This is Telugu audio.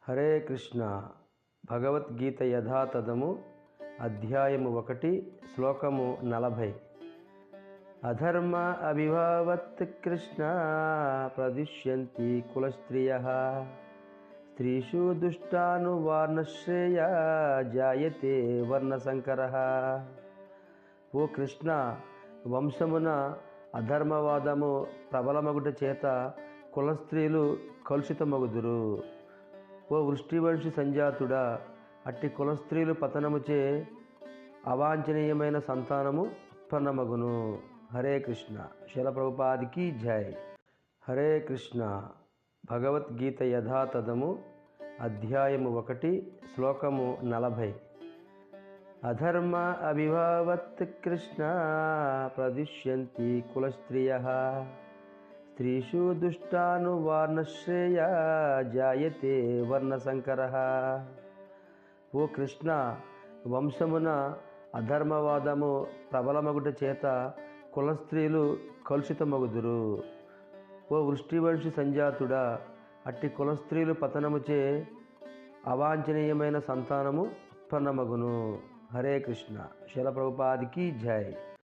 హరే కృష్ణ. భగవద్గీత యథాతథము అధ్యాయము 1 శ్లోకము 40. అధర్మ అభిభావత్ కృష్ణ ప్రదిశ్యంతి కులస్త్రియః స్త్రీషు దుష్టానువార్ణశ్రేయ జాయతే వర్ణసంకరః. ఓ కృష్ణ, వంశమున అధర్మవాదము ప్రబలమగుట చేత కులస్త్రీలు కలుషితమగుదురు. ఓ వృష్టివంశి సంజాతుడా, అట్టి కులస్త్రీలు పతనముచే అవాంఛనీయమైన సంతానము ఉత్పన్నమగును. హరే కృష్ణ. శిల ప్రభుపాదికి జై. హరే కృష్ణ. భగవద్గీత యథాతథము అధ్యాయము 1 శ్లోకము 40. అధర్మ అభిభావత్ కృష్ణ ప్రదిశ్యంతి కులస్త్రియః స్త్రీషు దుష్టానువార్ణశ్రేయ జాయతే వర్ణసంకరః. ఓ కృష్ణ, వంశమున అధర్మవాదము ప్రబలమగుట చేత కులస్త్రీలు కలుషితమగుదురు. ఓ వృష్టివంశి సంజాతుడా, అట్టి కులస్త్రీలు పతనముచే అవాంఛనీయమైన సంతానము ఉత్పన్నమగును. హరే కృష్ణ. శిల ప్రభుపాదికి జై.